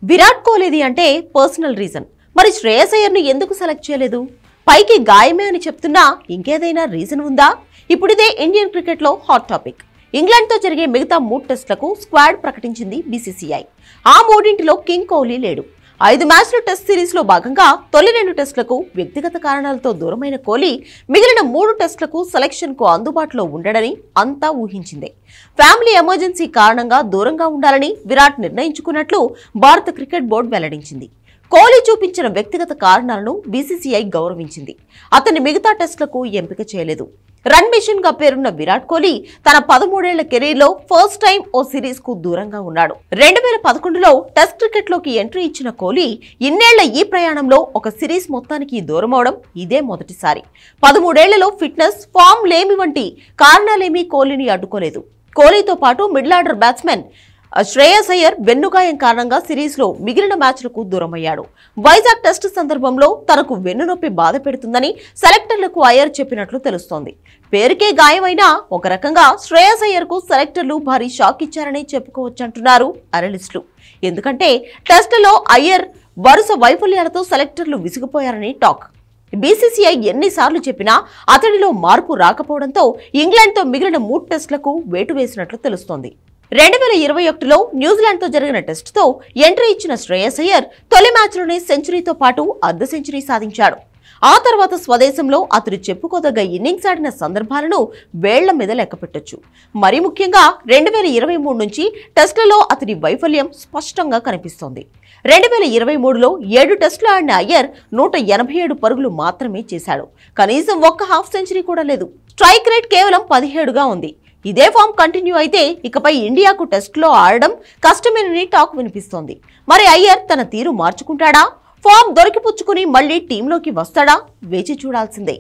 విరాట్ కోహ్లీది అంటే personal reason. మరి శ్రేయస్ అయ్యర్ని ఎందుకు సెలెక్ట్ చేయలేదు? పైకి గాయమే అని చెప్తున్నా ఇంకేదైనా రీజన్ ఉందా? ఇప్పుడిదే ఇండియన్ క్రికెట్లో హాట్ టాపిక్. ఇంగ్లాండ్తో జరిగే మిగతా 3 టెస్టులకు స్క్వాడ్ ప్రకటించింది బీసీసీఐ. ఆ 3ంటిలో కింగ్ కోహ్లీ లేడు. 5 మ్యాచ్ల టెస్ట్ సిరీస్లో భాగంగా తొలి 2 టెస్టులకు వ్యక్తిగత కారణాలతో దూరమైన కోహ్లీ మిగిలిన 3 టెస్టులకు సెలెక్షన్కు అందుబాటులో ఉండడని అంతా ఊహించిందే. ఫ్యామిలీ ఎమర్జెన్సీ కారణంగా దూరంగా ఉండాలని విరాట్ నిర్ణయించుకున్నట్లు భారత క్రికెట్ బోర్డు వెల్లడించింది. కోహ్లీ చూపించిన వ్యక్తిగత కారణాలను బీసీసీఐ గౌరవించింది. అతన్ని మిగతా టెస్టులకు ఎంపిక చేయలేదు. రన్ మిషన్ గా పేరున్న విరాట్ కోహ్లీ తన 13 ఏళ్ల కెరీర్లో ఫస్ట్ టైం ఓ సిరీస్ కు దూరంగా ఉన్నాడు. 2011లో టెస్ట్ క్రికెట్ లోకి ఎంట్రీ ఇచ్చిన కోహ్లీ ఇన్నేళ్ల ఈ ప్రయాణంలో ఒక సిరీస్ మొత్తానికి దూరమవడం ఇదే మొదటిసారి. 13 ఏళ్లలో ఫిట్నెస్, ఫామ్ లేమి వంటి కారణాలేమీ కోహ్లీని అడ్డుకోలేదు. కోహ్లీతో పాటు middle order batsmen Shreyas Iyer వెన్నుగాయం కారణంగా సిరీస్ లో మిగిలిన మ్యాచ్లకు దూరమయ్యాడు. వైజాగ్ టెస్ట్ సందర్భంలో తనకు వెన్నునొప్పి బాధ పెడుతుందని సెలెక్టర్లకు అయ్యర్ చెప్పినట్లు తెలుస్తోంది. పేరుకే గాయమైనా ఒక రకంగా శ్రేయస్ అయ్యర్ కు సెలెక్టర్లు భారీ షాక్ ఇచ్చారని చెప్పుకోవచ్చంటున్నారు అనలిస్టులు. ఎందుకంటే టెస్టులో అయ్యర్ వరుస వైఫల్యాలతో సెలెక్టర్లు విసిగిపోయారని టాక్. బీసీసీఐ ఎన్నిసార్లు చెప్పినా అతడిలో మార్పు రాకపోవడంతో ఇంగ్లాండ్తో మిగిలిన 3 టెస్టులకు వేటు వేసినట్లు తెలుస్తోంది. 2021లో న్యూజిలాండ్తో జరిగిన టెస్టుతో ఎంట్రీ ఇచ్చిన శ్రేయస్ అయ్యర్ తొలి మ్యాచ్లోనే సెంచరీతో పాటు అర్ధ సెంచరీ సాధించాడు. ఆ తర్వాత స్వదేశంలో అతడు చెప్పుకోదగ్గ ఇన్నింగ్స్ ఆడిన సందర్భాలను వేళ్ల మీద లెక్కపెట్టొచ్చు. మరీ ముఖ్యంగా 2023 నుంచి టెస్టులలో అతడి వైఫల్యం స్పష్టంగా కనిపిస్తోంది. 2023లో 7 టెస్టులు ఆడిన అయ్యర్ 187 పరుగులు మాత్రమే చేశాడు. కనీసం ఒక్క హాఫ్ సెంచరీ కూడా లేదు. స్ట్రైక్ రేట్ కేవలం 17గా ఉంది. ఇదే ఫామ్ కంటిన్యూ అయితే ఇకపై ఇండియాకు టెస్టులో ఆడడం కష్టమేనని టాక్ వినిపిస్తోంది. మరి అయ్యర్ తన తీరు మార్చుకుంటాడా? ఫామ్ దొరికిపుచ్చుకుని మళ్లీ టీంలోకి వస్తాడా? వేచి చూడాల్సిందే.